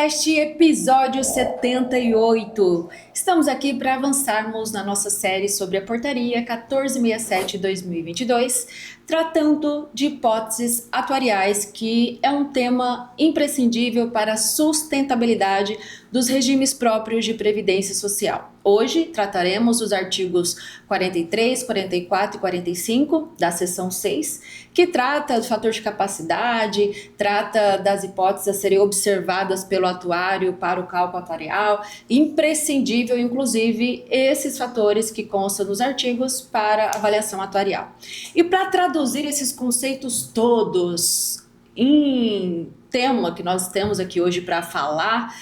Podcast, episódio 78. Estamos aqui para avançarmos na nossa série sobre a Portaria 1467/2022, tratando de hipóteses atuariais, que é um tema imprescindível para a sustentabilidade dos regimes próprios de previdência social. Hoje trataremos os artigos 43, 44 e 45 da seção 6, que trata do fator de capacidade, trata das hipóteses a serem observadas pelo atuário para o cálculo atuarial, imprescindível, inclusive, esses fatores que constam nos artigos para avaliação atuarial. E para traduzir esses conceitos todos em tema que nós temos aqui hoje para falar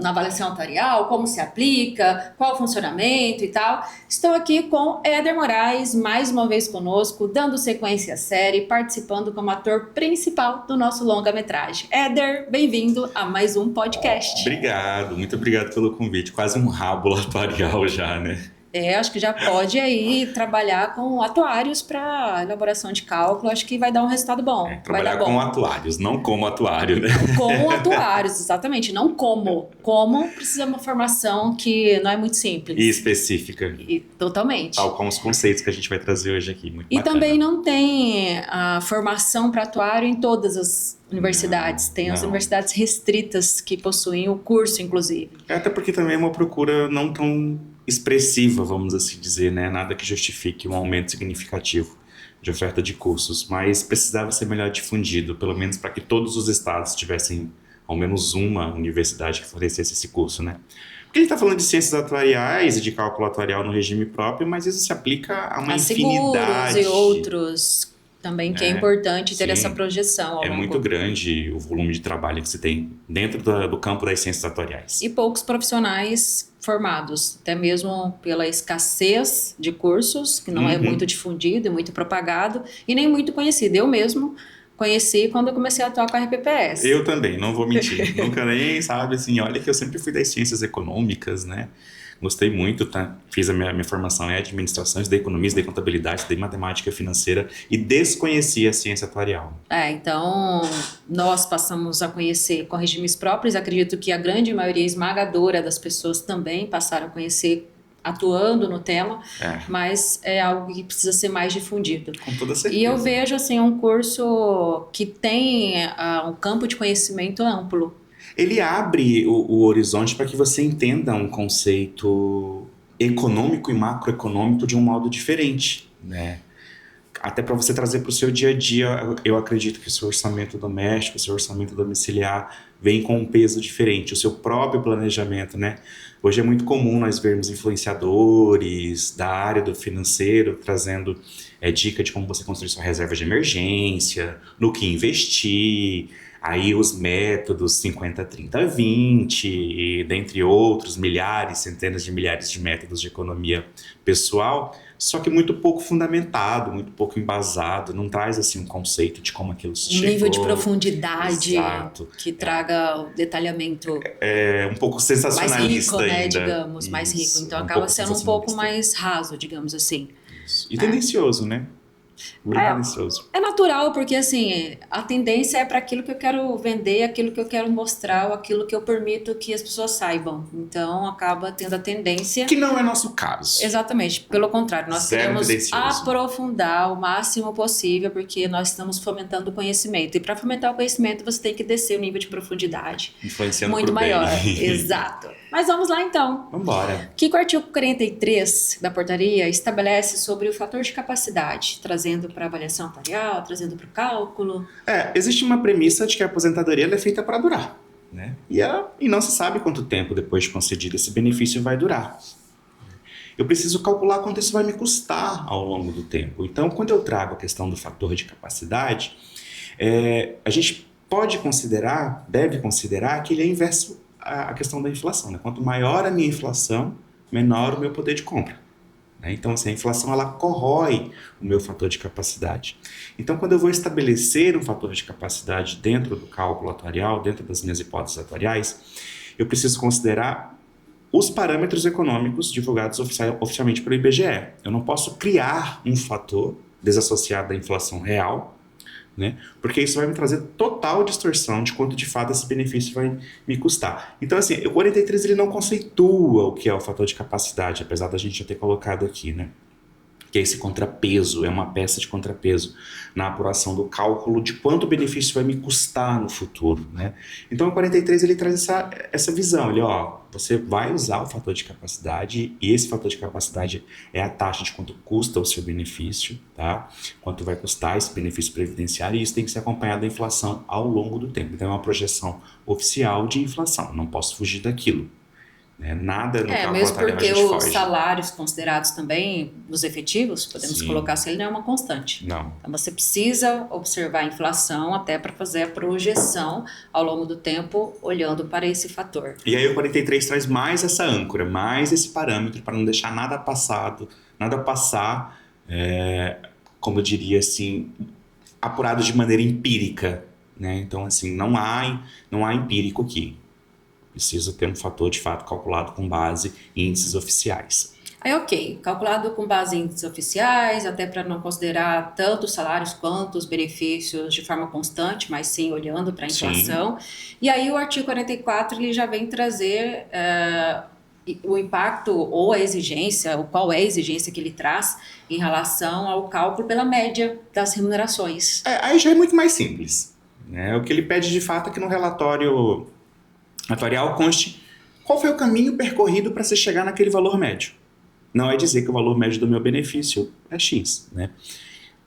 na avaliação atuarial, como se aplica, qual o funcionamento e tal. Estou aqui com Éder Moraes, mais uma vez conosco, dando sequência à série, participando como ator principal do nosso longa-metragem. Éder, bem-vindo a mais um podcast. Obrigado, muito obrigado pelo convite. Quase um rábulo atuarial já, né? Acho que já pode aí trabalhar com atuários para elaboração de cálculo, acho que vai dar um resultado bom. Trabalhar com atuários, não como atuário, né? Com atuários, exatamente, não como. Como precisa de uma formação que não é muito simples. E específica. Totalmente. Tal como os conceitos que a gente vai trazer hoje aqui, muito bacana. Também não tem a formação para atuário em todas as universidades. Tem as universidades restritas que possuem o curso, inclusive. Até porque também é uma procura não tão expressiva, vamos assim dizer, né? Nada que justifique um aumento significativo de oferta de cursos, mas precisava ser melhor difundido, pelo menos para que todos os estados tivessem ao menos uma universidade que fornecesse esse curso, né? Porque a gente está falando de ciências atuariais e de cálculo atuarial no regime próprio, mas isso se aplica a uma infinidade. Seguros e outros também, que é importante ter essa projeção. É muito grande o volume de trabalho que se tem dentro do campo das ciências atuariais. E poucos profissionais formados, até mesmo pela escassez de cursos, que não é muito difundido e muito propagado, e nem muito conhecido. Eu mesmo conheci quando eu comecei a atuar com a RPPS. Eu também, não vou mentir. Nunca nem, sabe, assim, olha que eu sempre fui das ciências econômicas, né? Gostei muito, tá? Fiz a minha formação em administração, estudei economia, estudei contabilidade, estudei matemática financeira e desconheci a ciência atuarial. Então nós passamos a conhecer com regimes próprios, acredito que a grande maioria esmagadora das pessoas também passaram a conhecer atuando no tema, mas é algo que precisa ser mais difundido. Com toda certeza. E eu vejo assim um curso que tem um campo de conhecimento amplo. Ele abre o horizonte para que você entenda um conceito econômico e macroeconômico de um modo diferente, né? Até para você trazer para o seu dia a dia, eu acredito que o seu orçamento doméstico, o seu orçamento domiciliar vem com um peso diferente, o seu próprio planejamento, né? Hoje é muito comum nós vermos influenciadores da área do financeiro trazendo dica de como você construir sua reserva de emergência, no que investir, aí os métodos 50, 30, 20, e dentre outros, milhares, centenas de milhares de métodos de economia pessoal, só que muito pouco fundamentado, muito pouco embasado, não traz assim um conceito de como aquilo se chegou. Nível de profundidade. Exato. Que traga o detalhamento um pouco sensacionalista mais rico, né, ainda. digamos, mais rico. Então acaba sendo um pouco mais raso, digamos assim. Isso. E tendencioso, né? É natural, porque assim, a tendência é para aquilo que eu quero vender, aquilo que eu quero mostrar, ou aquilo que eu permito que as pessoas saibam. Então acaba tendo a tendência... Que não é nosso caso. Exatamente, pelo contrário, nós queremos tendencioso. Aprofundar o máximo possível, porque nós estamos fomentando o conhecimento. E para fomentar o conhecimento, você tem que descer o nível de profundidade. Influenciando muito maior. Bem. Exato. Mas vamos lá então. Vamos embora. O que o artigo 43 da portaria estabelece sobre o fator de capacidade, trazendo para a avaliação atuarial, trazendo para o cálculo? Existe uma premissa de que a aposentadoria ela é feita para durar, né? E não se sabe quanto tempo depois de concedido esse benefício vai durar. Eu preciso calcular quanto isso vai me custar ao longo do tempo. Então, quando eu trago a questão do fator de capacidade, a gente deve considerar que ele é inverso à questão da inflação, né? Quanto maior a minha inflação, menor o meu poder de compra. Então, assim, a inflação ela corrói o meu fator de capacidade. Então, quando eu vou estabelecer um fator de capacidade dentro do cálculo atuarial, dentro das minhas hipóteses atuariais, eu preciso considerar os parâmetros econômicos divulgados oficialmente pelo IBGE. Eu não posso criar um fator desassociado da inflação real, né? Porque isso vai me trazer total distorção de quanto de fato esse benefício vai me custar. Então, assim, o 43 ele não conceitua o que é o fator de capacidade, apesar da gente já ter colocado aqui, né? Que é esse contrapeso, é uma peça de contrapeso na apuração do cálculo de quanto o benefício vai me custar no futuro, né? Então o 43 ele traz essa visão, ele, ó, você vai usar o fator de capacidade e esse fator de capacidade é a taxa de quanto custa o seu benefício, tá? Quanto vai custar esse benefício previdenciário e isso tem que ser acompanhado da inflação ao longo do tempo. Então é uma projeção oficial de inflação, não posso fugir daquilo. Nada no cálculo Mesmo atuarial a porque gente os foge. salários considerados também os efetivos, podemos Sim. colocar se ele não é uma constante. Não. Então você precisa observar a inflação até para fazer a projeção ao longo do tempo, olhando para esse fator. E aí o 43 traz mais essa âncora, mais esse parâmetro para não deixar nada passar, como eu diria assim, apurado de maneira empírica, né? Então assim, não há empírico aqui. Precisa ter um fator de fato calculado com base em índices oficiais. Aí, ok, calculado com base em índices oficiais, até para não considerar tanto os salários quanto os benefícios de forma constante, mas sim olhando para a inflação. E aí o artigo 44 ele já vem trazer o impacto ou a exigência, ou qual é a exigência que ele traz em relação ao cálculo pela média das remunerações. Aí já é muito mais simples, né? O que ele pede de fato é que no relatório atuarial conste qual foi o caminho percorrido para se chegar naquele valor médio. Não é dizer que o valor médio do meu benefício é X, né?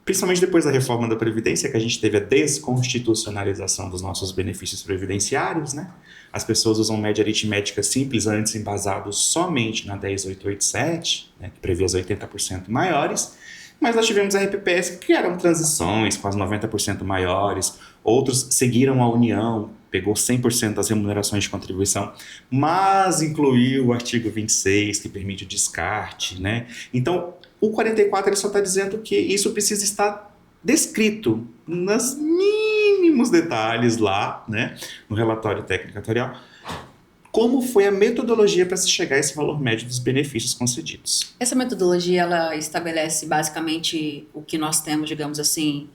Principalmente depois da reforma da Previdência, que a gente teve a desconstitucionalização dos nossos benefícios previdenciários, né? As pessoas usam média aritmética simples, antes embasados somente na 10887, né, que previa os 80% maiores, mas nós tivemos RPPs que criaram transições com as 90% maiores, outros seguiram a União, pegou 100% das remunerações de contribuição, mas incluiu o artigo 26, que permite o descarte, né? Então, o 44 ele só está dizendo que isso precisa estar descrito nos mínimos detalhes lá, né? No relatório técnico atuarial, como foi a metodologia para se chegar a esse valor médio dos benefícios concedidos. Essa metodologia, ela estabelece basicamente o que nós temos, digamos assim.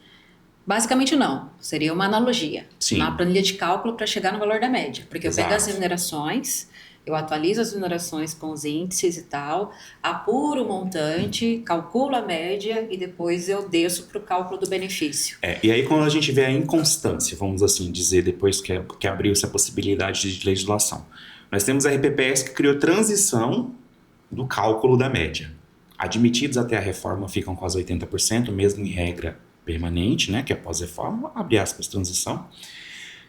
Basicamente não, seria uma analogia. Sim. Uma planilha de cálculo para chegar no valor da média. Porque Exato. Eu pego as remunerações, eu atualizo as remunerações com os índices e tal, apuro o montante, calculo a média e depois eu desço para o cálculo do benefício. E aí quando a gente vê a inconstância, vamos assim dizer, depois que abriu-se a possibilidade de legislação, nós temos a RPPS que criou transição do cálculo da média. Admitidos até a reforma ficam quase 80%, mesmo em regra permanente, né, que após reforma, abre aspas, transição.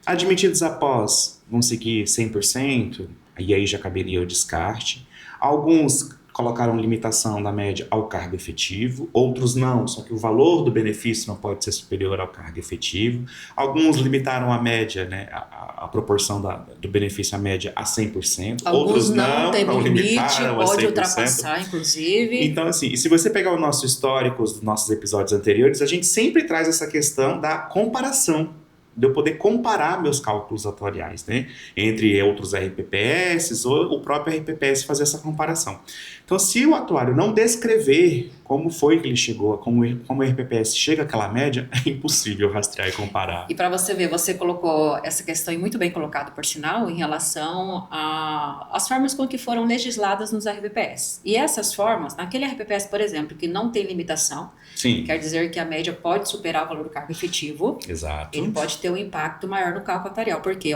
Admitidos após, vão seguir 100%, e aí já caberia o descarte. Alguns colocaram limitação da média ao cargo efetivo, outros não, só que o valor do benefício não pode ser superior ao cargo efetivo. Alguns limitaram a média, né, a proporção do benefício à média a 100%, Alguns outros não limite, limitaram a 100%. pode ultrapassar, inclusive. Então, assim, e se você pegar o nosso histórico, os nossos episódios anteriores, a gente sempre traz essa questão da comparação, de eu poder comparar meus cálculos atuariais, né, entre outros RPPS ou o próprio RPPS fazer essa comparação. Então, se o atuário não descrever como foi que ele chegou, como o RPPS chega àquela média, é impossível rastrear e comparar. E para você ver, você colocou essa questão, e muito bem colocado, por sinal, em relação às formas com que foram legisladas nos RPPS. E essas formas, naquele RPPS, por exemplo, que não tem limitação, Sim. Quer dizer que a média pode superar o valor do cargo efetivo. Exato. Ele pode ter um impacto maior no cálculo atuarial, porque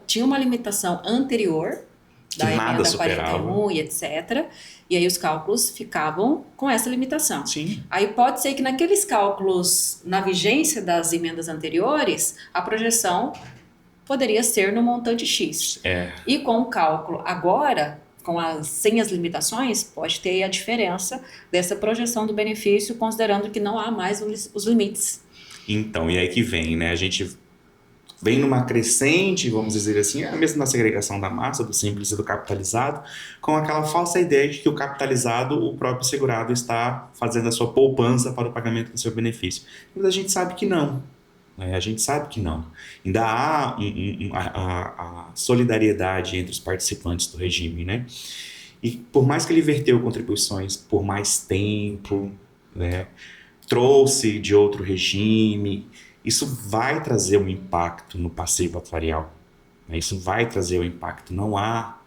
tinha uma limitação anterior da emenda 41 e etc. E aí os cálculos ficavam com essa limitação. Sim. Aí pode ser que naqueles cálculos, na vigência das emendas anteriores, a projeção poderia ser no montante X. E com o cálculo agora, sem as limitações, pode ter a diferença dessa projeção do benefício, considerando que não há mais os limites. Então, e aí que vem, né? A gente vem numa crescente, vamos dizer assim, mesmo na segregação da massa, do simples e do capitalizado, com aquela falsa ideia de que o capitalizado, o próprio segurado, está fazendo a sua poupança para o pagamento do seu benefício. Mas a gente sabe que não. A gente sabe que não. Ainda há a solidariedade entre os participantes do regime, né? E por mais que ele verteu contribuições por mais tempo, né, trouxe de outro regime, isso vai trazer um impacto no passivo atuarial, né? Isso vai trazer um impacto, não há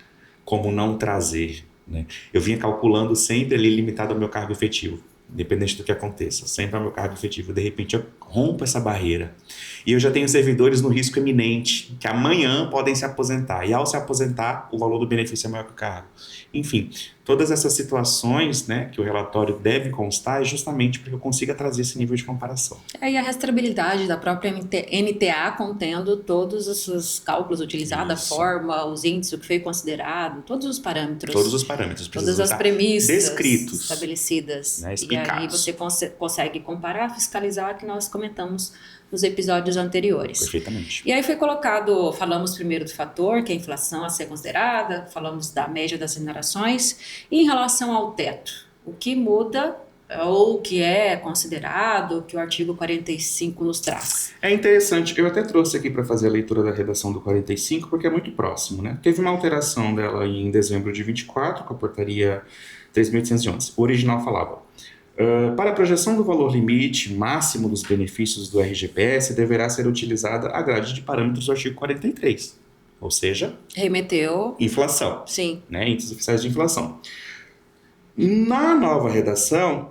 como não trazer, né? Eu vinha calculando sempre ali limitado ao meu cargo efetivo, independente do que aconteça, sempre ao meu cargo efetivo. De repente eu rompo essa barreira e eu já tenho servidores no risco eminente que amanhã podem se aposentar, e ao se aposentar o valor do benefício é maior que o cargo. Enfim, todas essas situações, né, que o relatório deve constar é justamente para que eu consiga trazer esse nível de comparação. E a rastreabilidade da própria NTA contendo todos esses cálculos utilizados, a forma, os índices, o que foi considerado, todos os parâmetros. Todos os parâmetros. Todas as premissas descritos, estabelecidas. né, e aí você consegue comparar, fiscalizar, que nós comentamos nos episódios anteriores. Perfeitamente. E aí foi colocado, falamos primeiro do fator, que é a inflação a ser considerada, falamos da média das remunerações, e em relação ao teto, o que muda ou o que é considerado, que o artigo 45 nos traz. É interessante, eu até trouxe aqui para fazer a leitura da redação do 45, porque é muito próximo, né? Teve uma alteração dela em dezembro de 24, com a portaria 3.811. O original falava: para a projeção do valor limite máximo dos benefícios do RGPS, deverá ser utilizada a grade de parâmetros do artigo 43, ou seja, remeteu inflação, sim, né? Índices oficiais de inflação. Na nova redação,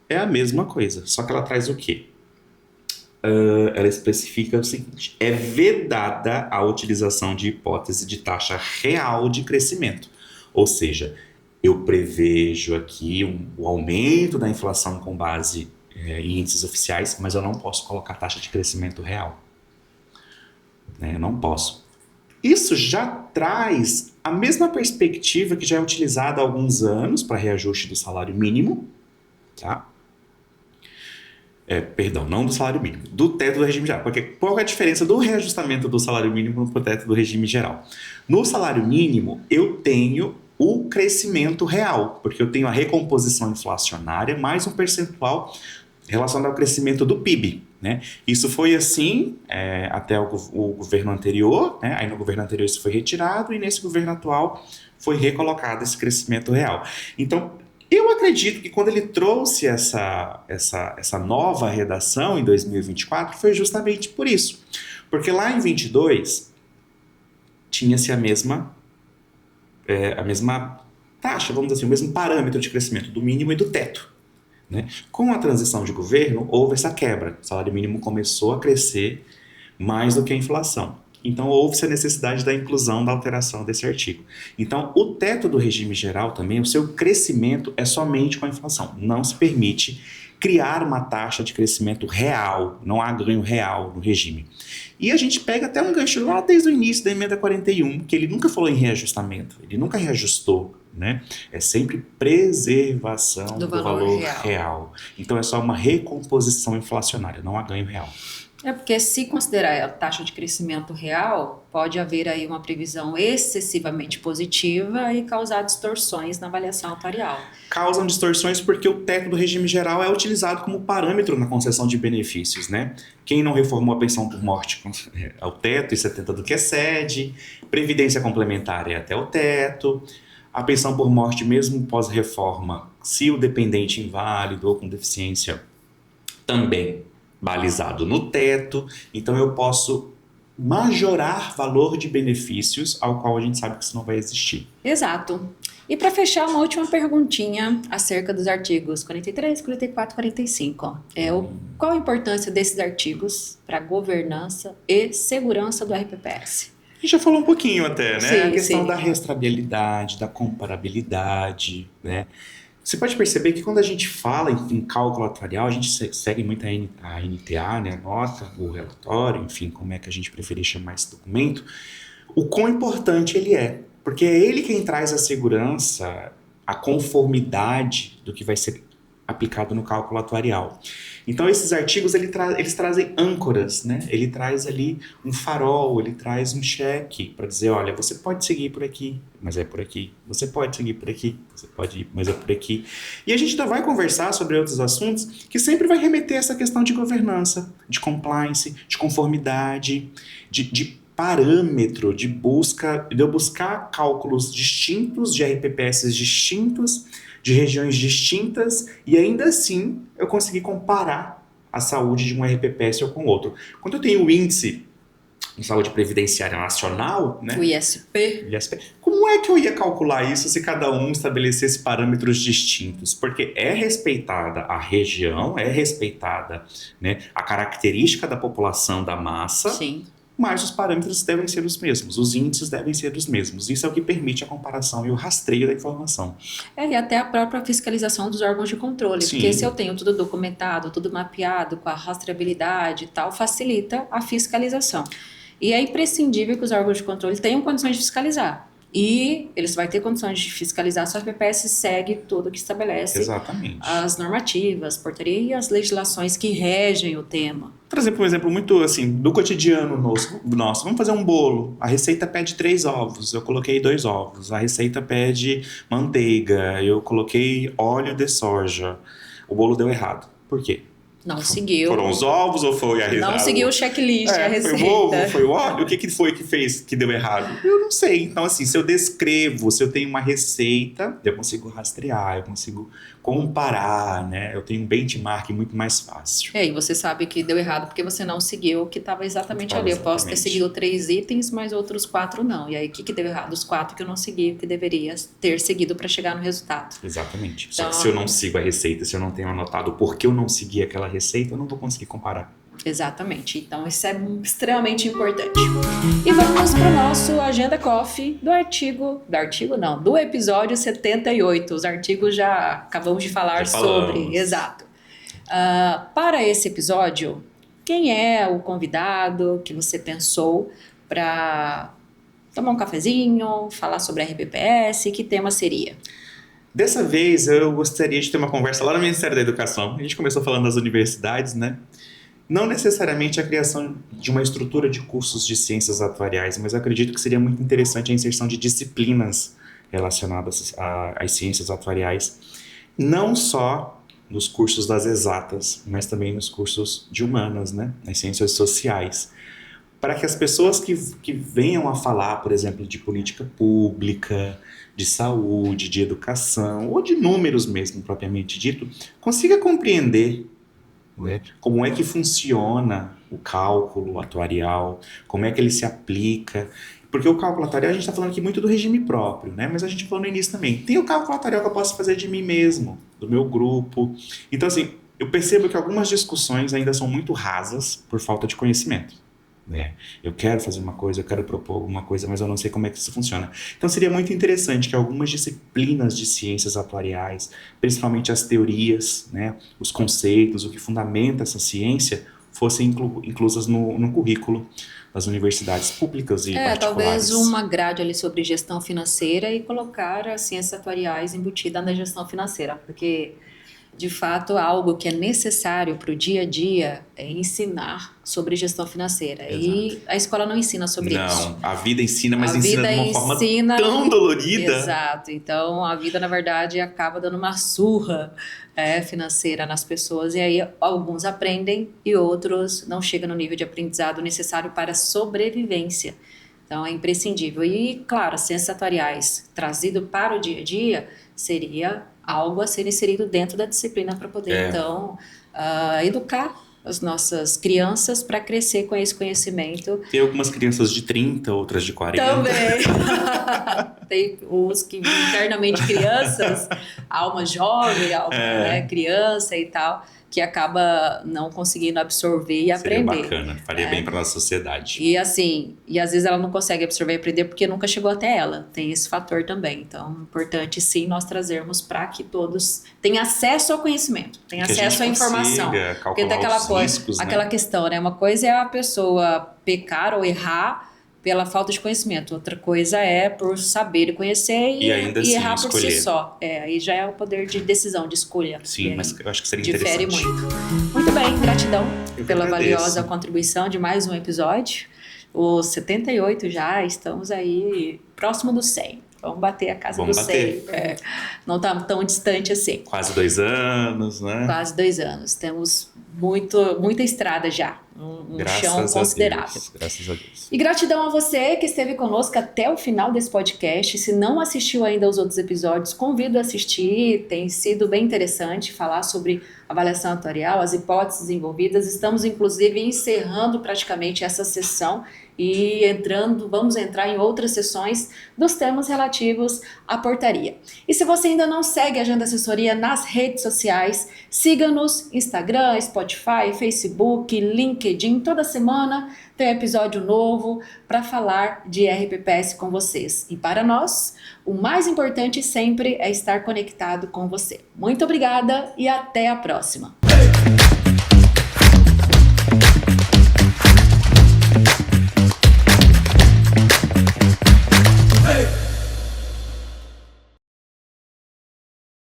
é a mesma coisa, só que ela traz o quê? Ela especifica o seguinte: é vedada a utilização de hipótese de taxa real de crescimento. Ou seja, eu prevejo aqui o aumento da inflação com base em índices oficiais, mas eu não posso colocar taxa de crescimento real. Né? Eu não posso. Isso já traz a mesma perspectiva que já é utilizada há alguns anos para reajuste do salário mínimo, tá? Perdão, não do salário mínimo, do teto do regime geral. Porque qual é a diferença do reajustamento do salário mínimo para o teto do regime geral? No salário mínimo, eu tenho o crescimento real, porque eu tenho a recomposição inflacionária mais um percentual relacionado ao crescimento do PIB. Né? Isso foi assim até o governo anterior, né? Aí no governo anterior isso foi retirado e nesse governo atual foi recolocado esse crescimento real. Então, eu acredito que quando ele trouxe essa nova redação em 2024 foi justamente por isso. Porque lá em 22 tinha-se a mesma taxa, vamos dizer assim, o mesmo parâmetro de crescimento do mínimo e do teto. Né? Com a transição de governo, houve essa quebra. O salário mínimo começou a crescer mais do que a inflação. Então, houve-se a necessidade da inclusão, da alteração desse artigo. Então, o teto do regime geral também, o seu crescimento é somente com a inflação. Não se permite criar uma taxa de crescimento real, não há ganho real no regime. E a gente pega até um gancho lá desde o início da emenda 41, que ele nunca falou em reajustamento, ele nunca reajustou. Né? É sempre preservação do valor real. Então é só uma recomposição inflacionária, não há ganho real. Porque se considerar a taxa de crescimento real, pode haver aí uma previsão excessivamente positiva e causar distorções na avaliação atuarial. Causam distorções porque o teto do regime geral é utilizado como parâmetro na concessão de benefícios, né? Quem não reformou a pensão por morte é o teto e 70 do que excede, previdência complementar é até o teto, a pensão por morte mesmo pós-reforma, se o dependente inválido ou com deficiência também balizado no teto, então eu posso majorar valor de benefícios ao qual a gente sabe que isso não vai existir. Exato. E para fechar, uma última perguntinha acerca dos artigos 43, 44, 45. Qual a importância desses artigos para a governança e segurança do RPPS? A gente já falou um pouquinho até, né? Sim, a questão sim. da rastreabilidade, da comparabilidade, né? Você pode perceber que quando a gente fala em cálculo atuarial, a gente segue muito a NTA, né? A nota, o relatório, enfim, como é que a gente preferir chamar esse documento, o quão importante ele é. Porque é ele quem traz a segurança, a conformidade do que vai ser aplicado no cálculo atuarial. Então, esses artigos, eles trazem âncoras, né? Ele traz ali um farol, ele traz um cheque para dizer, olha, você pode seguir por aqui, mas é por aqui. Você pode seguir por aqui, você pode ir, mas é por aqui. E a gente ainda vai conversar sobre outros assuntos que sempre vai remeter a essa questão de governança, de compliance, de conformidade, de parâmetro, de eu buscar cálculos distintos, de RPPS distintos, de regiões distintas, e ainda assim eu consegui comparar a saúde de um RPPS ou com outro. Quando eu tenho o índice de saúde previdenciária nacional, né? O ISP. Como é que eu ia calcular isso se cada um estabelecesse parâmetros distintos? Porque é respeitada a região, é respeitada, né, a característica da população, da massa. Sim. Mas os parâmetros devem ser os mesmos, os índices devem ser os mesmos. Isso é o que permite a comparação e o rastreio da informação. E até a própria fiscalização dos órgãos de controle. Sim. Porque se eu tenho tudo documentado, tudo mapeado, com a rastreabilidade e tal, facilita a fiscalização. E é imprescindível que os órgãos de controle tenham condições de fiscalizar. E eles vão ter condições de fiscalizar se a RPPS segue tudo que estabelece. Exatamente. As normativas, portaria e as legislações que regem o tema. Trazer um exemplo muito assim, do cotidiano nosso. Vamos fazer um bolo. A receita pede 3 ovos, eu coloquei 2 ovos. A receita pede manteiga, eu coloquei óleo de soja. O bolo deu errado. Por quê? Não seguiu. Foram os ovos ou foi a receita? Não seguiu o checklist, a receita. Foi o ovo, foi o óleo? O que foi que fez que deu errado? Eu não sei. Então, assim, se eu descrevo, se eu tenho uma receita, eu consigo rastrear, eu consigo comparar, né? Eu tenho um benchmark muito mais fácil. E você sabe que deu errado porque você não seguiu o que estava exatamente ali. Eu posso ter seguido 3 itens, mas outros 4 não. E aí, o que deu errado? Os 4 que eu não segui, que deveria ter seguido para chegar no resultado. Exatamente. Então, só que se eu não sigo a receita, se eu não tenho anotado por que eu não segui aquela receita, eu não vou conseguir comparar. Exatamente. Então, isso é extremamente importante. E vamos para o nosso Agenda Coffee do episódio 78. Os artigos já acabamos de falar sobre. Exato. Para esse episódio, quem é o convidado que você pensou para tomar um cafezinho, falar sobre a RPPS? Que tema seria? Dessa vez, eu gostaria de ter uma conversa lá no Ministério da Educação. A gente começou falando das universidades, né? Não necessariamente a criação de uma estrutura de cursos de ciências atuariais, mas eu acredito que seria muito interessante a inserção de disciplinas relacionadas às ciências atuariais, não só nos cursos das exatas, mas também nos cursos de humanas, né? Nas ciências sociais, para que as pessoas que venham a falar, por exemplo, de política pública, de saúde, de educação, ou de números mesmo, propriamente dito, consiga compreender, né, como é que funciona o cálculo atuarial, como é que ele se aplica. Porque o cálculo atuarial, a gente está falando aqui muito do regime próprio, né? Mas a gente falou no início também. Tem o cálculo atuarial que eu posso fazer de mim mesmo, do meu grupo. Então, assim, eu percebo que algumas discussões ainda são muito rasas por falta de conhecimento. Eu quero fazer uma coisa, eu quero propor alguma coisa, mas eu não sei como é que isso funciona. Então seria muito interessante que algumas disciplinas de ciências atuariais, principalmente as teorias, né, os conceitos, o que fundamenta essa ciência, fossem inclusas no currículo das universidades públicas e particulares. Talvez uma grade ali sobre gestão financeira e colocar as ciências atuariais embutidas na gestão financeira, porque de fato, algo que é necessário para o dia a dia é ensinar sobre gestão financeira. Exato. E a escola não ensina sobre isso. Não, a vida ensina, mas ensina de uma forma tão dolorida. Exato. Então, a vida, na verdade, acaba dando uma surra financeira nas pessoas. E aí, alguns aprendem e outros não chegam no nível de aprendizado necessário para a sobrevivência. Então, é imprescindível. E, claro, as ciências atuariais trazido para o dia a dia seria algo a ser inserido dentro da disciplina para poder, então, educar as nossas crianças para crescer com esse conhecimento. Tem algumas crianças de 30, outras de 40. Também. Tem uns que internamente crianças, alma jovem, alma criança e tal, que acaba não conseguindo absorver e aprender. Seria bacana, faria bem para nossa sociedade. E assim, às vezes ela não consegue absorver e aprender porque nunca chegou até ela. Tem esse fator também. Então, é importante sim nós trazermos para que todos tenham acesso ao conhecimento, tenham acesso à informação. Porque tem aquela coisa, aquela questão, né? Uma coisa é a pessoa pecar ou errar pela falta de conhecimento. Outra coisa é por saber e conhecer e ainda assim, errar escolher. Por si só. Aí já é o poder de decisão, de escolha. Sim, mas eu acho que seria difere interessante. Muito. Muito bem, gratidão pela agradeço. Valiosa contribuição de mais um episódio. Os 78 já, estamos aí próximo do 100. Vamos bater a casa Vamos do bater. 100. Não está tão distante assim. Quase 2 anos, né? Quase 2 anos. Temos muita estrada já. Um chão considerável. Graças a Deus. E gratidão a você que esteve conosco até o final desse podcast. Se não assistiu ainda os outros episódios, convido a assistir. Tem sido bem interessante falar sobre avaliação atuarial, as hipóteses envolvidas. Estamos, inclusive, encerrando praticamente essa sessão e vamos entrar em outras sessões dos temas relativos à portaria. E se você ainda não segue a Agenda Assessoria nas redes sociais, siga-nos Instagram, Spotify, Facebook, LinkedIn. Toda semana tem um episódio novo para falar de RPPS com vocês. E para nós, o mais importante sempre é estar conectado com você. Muito obrigada e até a próxima!